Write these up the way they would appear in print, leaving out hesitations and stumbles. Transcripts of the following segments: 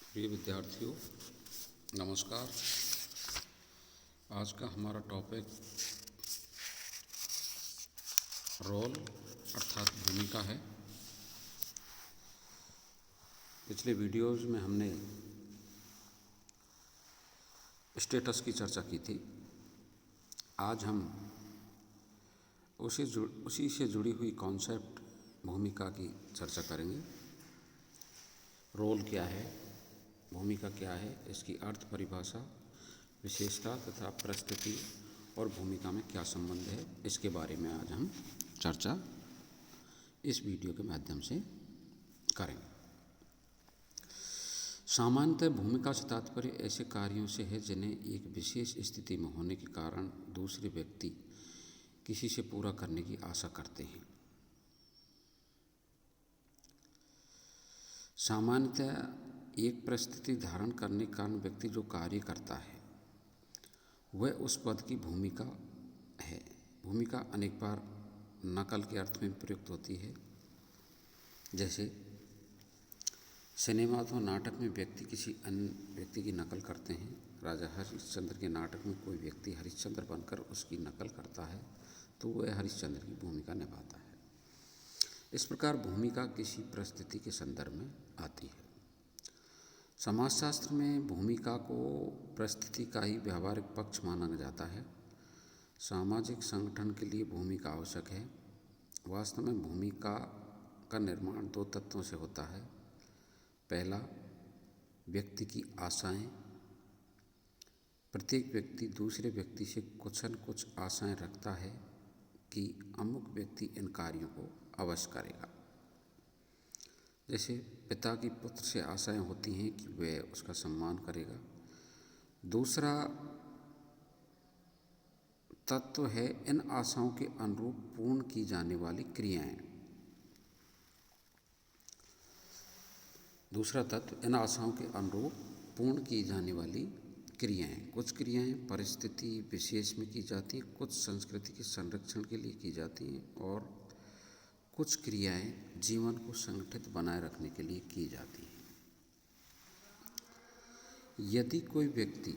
प्रिय विद्यार्थियों, नमस्कार। आज का हमारा टॉपिक रोल अर्थात भूमिका है। पिछले वीडियोज़ में हमने स्टेटस की चर्चा की थी। आज हम उसी से जुड़ी हुई कॉन्सेप्ट भूमिका की चर्चा करेंगे। रोल क्या है, भूमिका क्या है, इसकी अर्थ परिभाषा, विशेषता तथा परिस्थिति और भूमिका में क्या संबंध है, इसके बारे में आज हम चर्चा इस वीडियो के माध्यम से करेंगे। सामान्यतः भूमिका से तात्पर्य ऐसे कार्यों से है जिन्हें एक विशेष स्थिति में होने के कारण दूसरे व्यक्ति किसी से पूरा करने की आशा करते हैं। सामान्यतः एक परिस्थिति धारण करने के कारण व्यक्ति जो कार्य करता है वह उस पद की भूमिका है। भूमिका अनेक बार नकल के अर्थ में प्रयुक्त होती है। जैसे सिनेमा अथवा नाटक में व्यक्ति किसी अन्य व्यक्ति की नकल करते हैं। राजा हरिश्चंद्र के नाटक में कोई व्यक्ति हरिश्चंद्र बनकर उसकी नकल करता है तो वह हरिश्चंद्र की भूमिका निभाता है। इस प्रकार भूमिका किसी परिस्थिति के संदर्भ में आती है। समाजशास्त्र में भूमिका को परिस्थिति का ही व्यावहारिक पक्ष माना जाता है। सामाजिक संगठन के लिए भूमिका आवश्यक है। वास्तव में भूमिका का निर्माण दो तत्वों से होता है। पहला, व्यक्ति की आशाएं। प्रत्येक व्यक्ति दूसरे व्यक्ति से कुछ न कुछ आशाएं रखता है कि अमुक व्यक्ति इन कार्यों को अवश्य करेगा। जैसे पिता की पुत्र से आशाएं होती हैं कि वह उसका सम्मान करेगा। दूसरा तत्व है इन आशाओं के अनुरूप पूर्ण की जाने वाली क्रियाएं। दूसरा तत्व इन आशाओं के अनुरूप पूर्ण की जाने वाली क्रियाएं। कुछ क्रियाएं परिस्थिति विशेष में की जाती हैं, कुछ संस्कृति के संरक्षण के लिए की जाती हैं और कुछ क्रियाएं जीवन को संगठित बनाए रखने के लिए की जाती हैं। यदि कोई व्यक्ति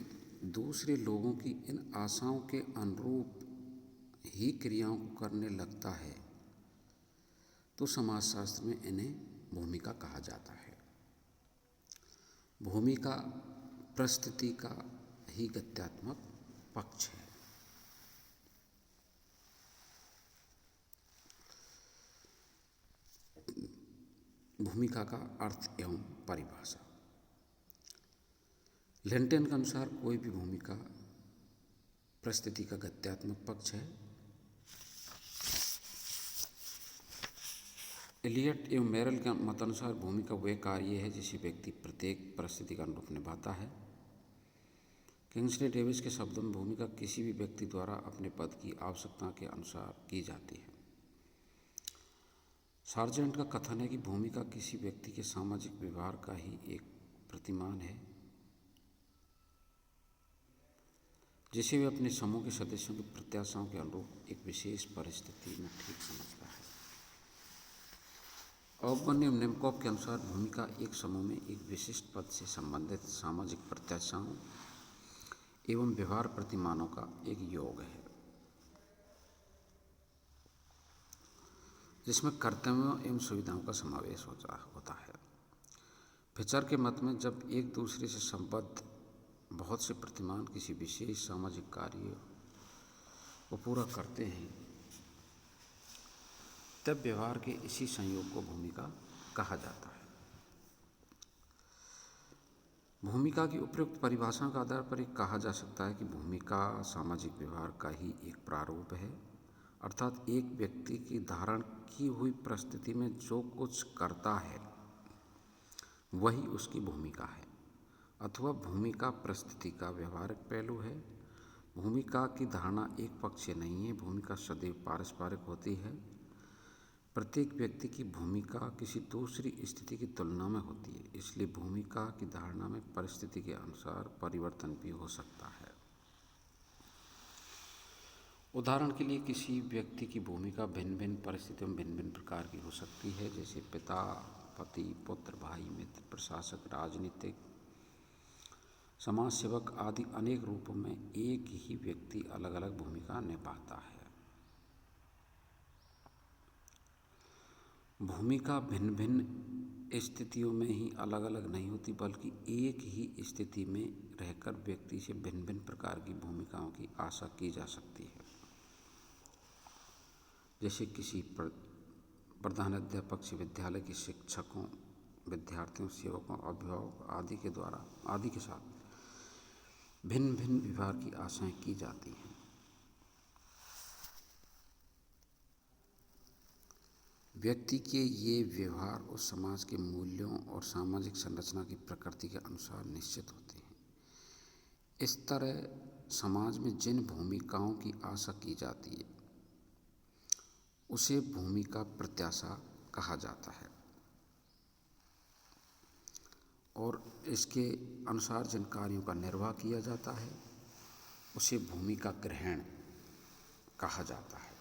दूसरे लोगों की इन आशाओं के अनुरूप ही क्रियाओं को करने लगता है तो समाजशास्त्र में इन्हें भूमिका कहा जाता है। भूमिका परिस्थिति का ही गत्यात्मक पक्ष है। भूमिका का अर्थ एवं परिभाषा। लिंटन के अनुसार कोई भी भूमिका परिस्थिति का गत्यात्मक पक्ष है। एलियट एवं मेरल के मतानुसार भूमिका वह कार्य है जिसे व्यक्ति प्रत्येक परिस्थिति का अनुरूप निभाता है। किंग्सले डेविस के शब्दों में भूमिका किसी भी व्यक्ति द्वारा अपने पद की आवश्यकता के अनुसार की जाती है। सार्जेंट का कथन है कि भूमिका किसी व्यक्ति के सामाजिक व्यवहार का ही एक प्रतिमान है जिसे वे अपने समूह के सदस्यों की प्रत्याशाओं के अनुरूप एक विशेष परिस्थिति में ठीक समझता है। औपबन्य निमकॉप के अनुसार भूमिका एक समूह में एक विशिष्ट पद से संबंधित सामाजिक प्रत्याशाओं एवं व्यवहार प्रतिमानों का एक योग है जिसमें कर्तव्यों एवं सुविधाओं का समावेश होता है। फिचर के मत में जब एक दूसरे से संबद्ध बहुत से प्रतिमान किसी विशेष सामाजिक कार्य को पूरा करते हैं तब व्यवहार के इसी संयोग को भूमिका कहा जाता है। भूमिका की उपयुक्त परिभाषा के आधार पर एक कहा जा सकता है कि भूमिका सामाजिक व्यवहार का ही एक प्रारूप है, अर्थात एक व्यक्ति की धारण की हुई परिस्थिति में जो कुछ करता है वही उसकी भूमिका है, अथवा भूमिका परिस्थिति का व्यवहारिक पहलू है। भूमिका की धारणा एक पक्षीय नहीं है, भूमिका सदैव पारस्परिक होती है। प्रत्येक व्यक्ति की भूमिका किसी दूसरी स्थिति की तुलना में होती है, इसलिए भूमिका की धारणा में परिस्थिति के अनुसार परिवर्तन भी हो सकता है। उदाहरण के लिए किसी व्यक्ति की भूमिका भिन्न भिन्न परिस्थितियों में भिन्न भिन्न प्रकार की हो सकती है, जैसे पिता, पति, पुत्र, भाई, मित्र, प्रशासक, राजनीतिक समाज सेवक आदि अनेक रूपों में एक ही व्यक्ति अलग अलग भूमिका निभाता है। भूमिका भिन्न भिन्न स्थितियों में ही अलग अलग नहीं होती, बल्कि एक ही स्थिति में रहकर व्यक्ति से भिन्न भिन्न प्रकार की भूमिकाओं की आशा की जा सकती है। जैसे किसी प्रधानाध्यापक से विद्यालय के शिक्षकों, विद्यार्थियों, सेवकों, अभिभावक आदि के साथ भिन्न भिन्न व्यवहार की आशाएं की जाती हैं। व्यक्ति के ये व्यवहार उस समाज के मूल्यों और सामाजिक संरचना की प्रकृति के अनुसार निश्चित होते हैं। इस तरह समाज में जिन भूमिकाओं की आशा की जाती है उसे भूमिका प्रत्याशा कहा जाता है, और इसके अनुसार जिन कार्यों का निर्वाह किया जाता है उसे भूमिका ग्रहण कहा जाता है।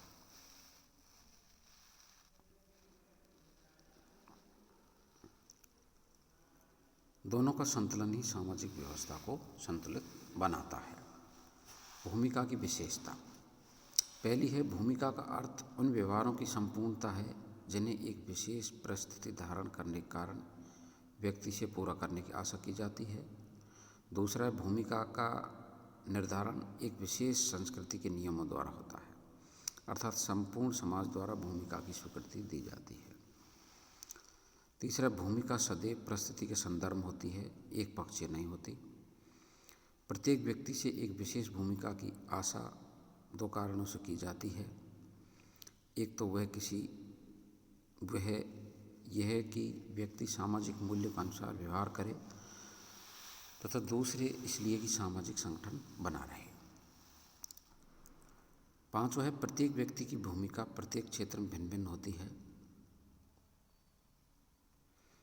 दोनों का संतुलन ही सामाजिक व्यवस्था को संतुलित बनाता है। भूमिका की विशेषता। पहली है, भूमिका का अर्थ उन व्यवहारों की संपूर्णता है जिन्हें एक विशेष परिस्थिति धारण करने के कारण व्यक्ति से पूरा करने की आशा की जाती है। दूसरा है, भूमिका का निर्धारण एक विशेष संस्कृति के नियमों द्वारा होता है, अर्थात संपूर्ण समाज द्वारा भूमिका की स्वीकृति दी जाती है। तीसरा, भूमिका सदैव परिस्थिति के संदर्भ में होती है, एक पक्षीय नहीं होती। प्रत्येक व्यक्ति से एक विशेष भूमिका की आशा दो कारणों से की जाती है। एक तो यह कि व्यक्ति सामाजिक मूल्यों के अनुसार व्यवहार करे, तथा दूसरे इसलिए कि सामाजिक संगठन बना रहे। पांचवा है, प्रत्येक व्यक्ति की भूमिका प्रत्येक क्षेत्र में भिन्न भिन्न होती है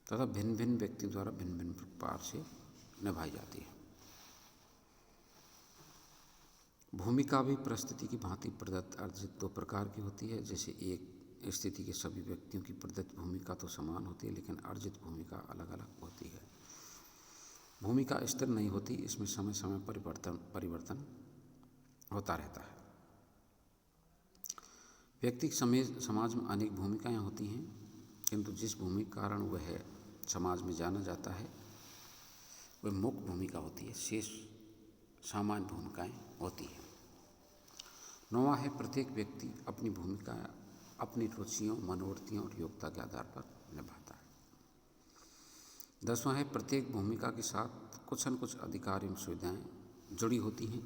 तथा भिन्न भिन्न व्यक्ति द्वारा भिन्न भिन्न प्रकार से निभाई जाती है। भूमिका भी परिस्थिति की भांति प्रदत्त अर्जित दो प्रकार की होती है। जैसे एक स्थिति के सभी व्यक्तियों की प्रदत्त भूमिका तो समान होती है, लेकिन अर्जित भूमिका अलग अलग होती है। भूमिका स्थिर नहीं होती, इसमें समय समय परिवर्तन होता रहता है। व्यक्ति समाज में अनेक भूमिकाएं होती हैं, किंतु जिस भूमिका के कारण वह समाज में जाना जाता है वह मुख्य भूमिका होती है, शेष सामान्य भूमिकाएं होती हैं। 9वां है, प्रत्येक व्यक्ति अपनी भूमिका अपनी रुचियों, मनोवृत्तियों और योग्यता के आधार पर निभाता है। 10वां है, प्रत्येक भूमिका के साथ कुछ न कुछ अधिकार एवं सुविधाएं जुड़ी होती हैं।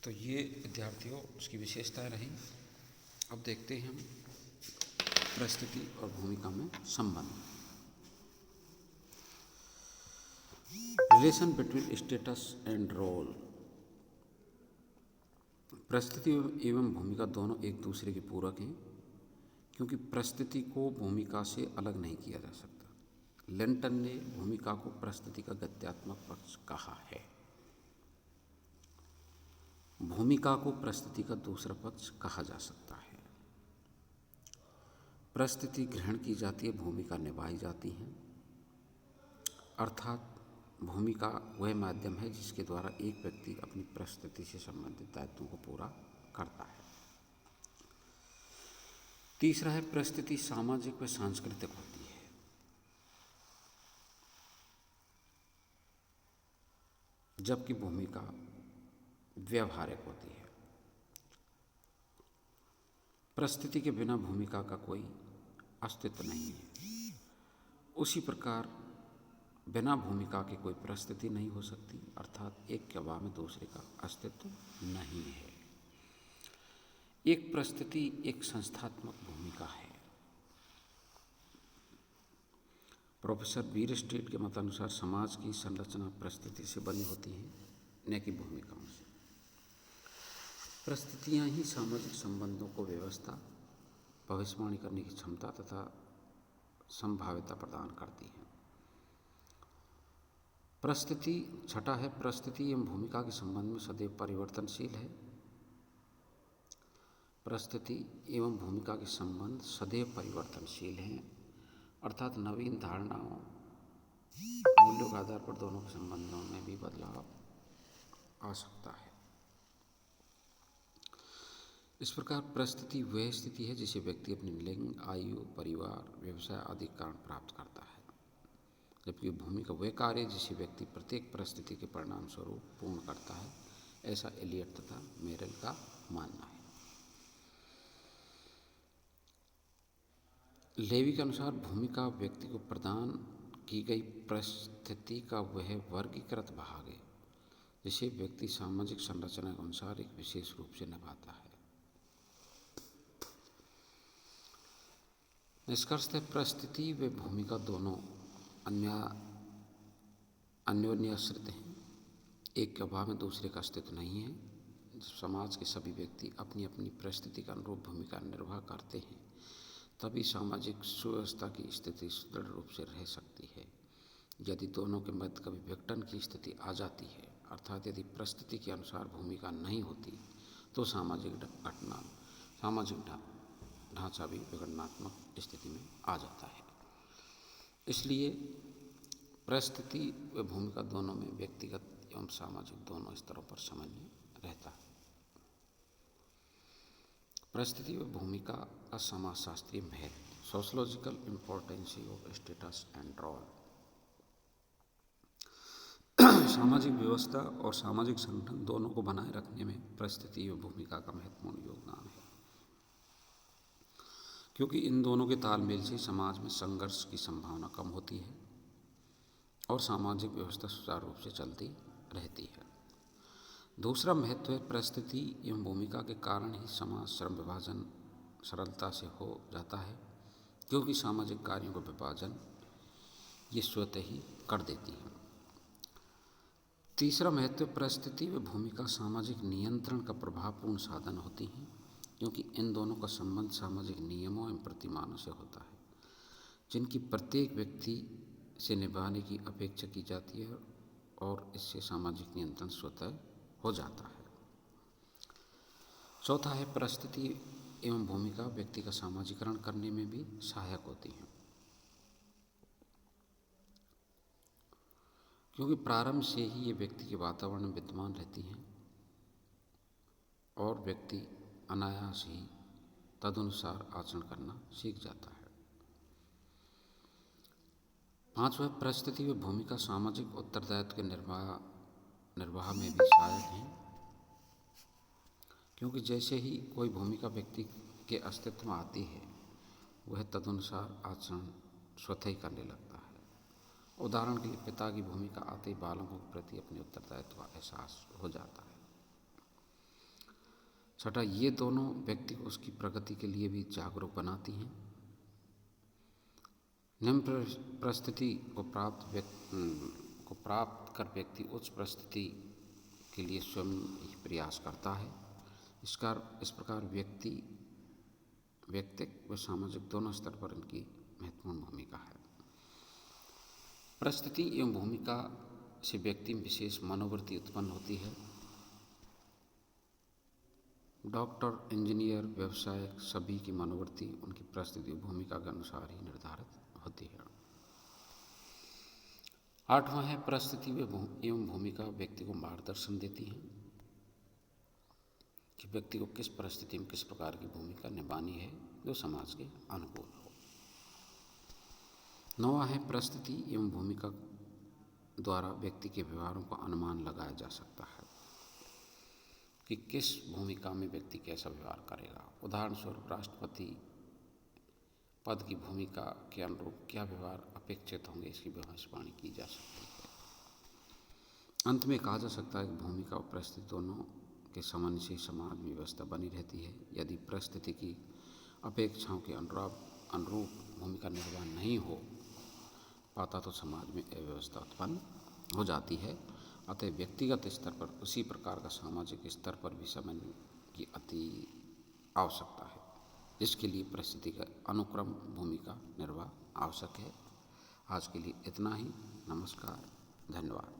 तो ये विद्यार्थियों उसकी विशेषताएं रहीं। अब देखते हैं हम परिस्थिति और भूमिका में संबंध। Relation between status and role. परिस्थिति एवं भूमिका दोनों एक दूसरे के पूरक हैं, क्योंकि परिस्थिति को भूमिका से अलग नहीं किया जा सकता। लिंटन ने भूमिका को परिस्थिति का गत्यात्मक पक्ष कहा है। भूमिका को परिस्थिति का दूसरा पक्ष कहा जा सकता है। परिस्थिति ग्रहण की जाती है, भूमिका निभाई जाती है, अर्थात भूमिका वह माध्यम है जिसके द्वारा एक व्यक्ति अपनी परिस्थिति से संबंधित दायित्वों को पूरा करता है। तीसरा है, परिस्थिति सामाजिक व सांस्कृतिक होती है। जबकि भूमिका व्यावहारिक होती है। परिस्थिति के बिना भूमिका का कोई अस्तित्व नहीं है। उसी प्रकार बिना भूमिका के कोई परिस्थिति नहीं हो सकती, अर्थात एक के अभाव में दूसरे का अस्तित्व नहीं है। एक परिस्थिति एक संस्थात्मक भूमिका है। प्रोफेसर बीर स्ट्रीट के मतानुसार समाज की संरचना परिस्थिति से बनी होती है, न कि भूमिकाओं से। परिस्थितियाँ ही सामाजिक संबंधों को व्यवस्था, भविष्यवाणी करने की क्षमता तथा संभाव्यता प्रदान करती हैं। परिस्थिति छठा है, परिस्थिति एवं भूमिका के संबंध में सदैव परिवर्तनशील है। परिस्थिति एवं भूमिका के संबंध सदैव परिवर्तनशील हैं, अर्थात नवीन धारणाओं मूल्यों के आधार पर दोनों के संबंधों में भी बदलाव आ सकता है। इस प्रकार परिस्थिति वह स्थिति है जिसे व्यक्ति अपनी लिंग, आयु, परिवार, व्यवसाय आदि कारण प्राप्त करता है, जबकि भूमिका वह कार्य जिसे व्यक्ति प्रत्येक परिस्थिति के परिणाम स्वरूप पूर्ण करता है। ऐसा एलियट तथा मेरेल का मानना है। लेवी के अनुसार भूमिका व्यक्ति को प्रदान की गई परिस्थिति का वह वर्गीकृत भाग है जिसे व्यक्ति सामाजिक संरचना के अनुसार एक विशेष रूप से निभाता है। निष्कर्षतः परिस्थिति व भूमिका दोनों अन्योन्याश्रित हैं। एक के अभाव में दूसरे का अस्तित्व नहीं है। जब समाज के सभी व्यक्ति अपनी अपनी परिस्थिति के अनुरूप भूमिका निर्वाह करते हैं, तभी सामाजिक सुव्यवस्था की स्थिति सुदृढ़ रूप से रह सकती है। यदि दोनों के मध्य कभी विघटन की स्थिति आ जाती है, अर्थात यदि परिस्थिति के अनुसार भूमिका नहीं होती, तो सामाजिक ढांचा भी विघटनात्मक स्थिति में आ जाता है। इसलिए परिस्थिति व भूमिका दोनों में व्यक्तिगत एवं सामाजिक दोनों स्तरों पर समन्वय रहता है। परिस्थिति व भूमिका का समाजशास्त्रीय महत्व, sociological importance of status and role. सामाजिक व्यवस्था और सामाजिक संगठन दोनों को बनाए रखने में परिस्थिति व भूमिका का महत्वपूर्ण योगदान है, क्योंकि इन दोनों के तालमेल से समाज में संघर्ष की संभावना कम होती है और सामाजिक व्यवस्था सुचारू रूप से चलती रहती है। दूसरा महत्व है, परिस्थिति एवं भूमिका के कारण ही समाज श्रम विभाजन सरलता से हो जाता है, क्योंकि सामाजिक कार्यों का विभाजन ये स्वतः ही कर देती है। तीसरा महत्व, परिस्थिति व भूमिका सामाजिक नियंत्रण का प्रभावपूर्ण साधन होती हैं, क्योंकि इन दोनों का संबंध सामाजिक नियमों एवं प्रतिमानों से होता है, जिनकी प्रत्येक व्यक्ति से निभाने की अपेक्षा की जाती है और इससे सामाजिक नियंत्रण स्वतः हो जाता है। चौथा है, परिस्थिति एवं भूमिका व्यक्ति का सामाजिकरण करने में भी सहायक होती हैं, क्योंकि प्रारंभ से ही ये व्यक्ति के वातावरण में विद्यमान रहती हैं और व्यक्ति अनायास ही तदनुसार आचरण करना सीख जाता है। पांचवा, परिस्थिति व भूमिका सामाजिक उत्तरदायित्व के निर्वाह में भी सहायक हैं, क्योंकि जैसे ही कोई भूमिका व्यक्ति के अस्तित्व में आती है, वह तदनुसार आचरण स्वतः ही करने लगता है। उदाहरण के लिए, पिता की भूमिका आते ही बालकों के प्रति अपने उत्तरदायित्व का एहसास हो जाता है। छठा, ये दोनों व्यक्ति को उसकी प्रगति के लिए भी जागरूक बनाती हैं। निम्न परिस्थिति को प्राप्त कर व्यक्ति उच्च परिस्थिति के लिए स्वयं ही प्रयास करता है। इस प्रकार व्यक्तिक व सामाजिक दोनों स्तर पर इनकी महत्वपूर्ण भूमिका है। परिस्थिति एवं भूमिका से व्यक्ति में विशेष मनोवृत्ति उत्पन्न होती है। डॉक्टर, इंजीनियर, व्यवसायिक सभी की मनोवृत्ति उनकी परिस्थिति और भूमिका के अनुसार ही निर्धारित होती है। आठवां है, परिस्थिति एवं भूमिका व्यक्ति को मार्गदर्शन देती हैं कि व्यक्ति को किस परिस्थिति में किस प्रकार की भूमिका निभानी है जो समाज के अनुकूल हो। नौवां है, परिस्थिति एवं भूमिका द्वारा व्यक्ति के व्यवहारों का अनुमान लगाया जा सकता है कि किस भूमिका में व्यक्ति कैसा व्यवहार करेगा। उदाहरण स्वरूप, राष्ट्रपति पद की भूमिका के अनुरूप क्या व्यवहार अपेक्षित होंगे, इसकी भविष्यवाणी की जा सकती है। अंत में कहा जा सकता है कि भूमिका और परिस्थिति दोनों के समन्वय से समाज में व्यवस्था बनी रहती है। यदि परिस्थिति की अपेक्षाओं के अनुरूप भूमिका निर्वाह नहीं हो पाता तो समाज में अव्यवस्था उत्पन्न हो जाती है। अतः व्यक्तिगत स्तर पर उसी प्रकार का सामाजिक स्तर पर भी समन्वय की अति आवश्यकता है, जिसके लिए परिस्थिति का अनुक्रम भूमिका निर्वाह आवश्यक है। आज के लिए इतना ही। नमस्कार, धन्यवाद।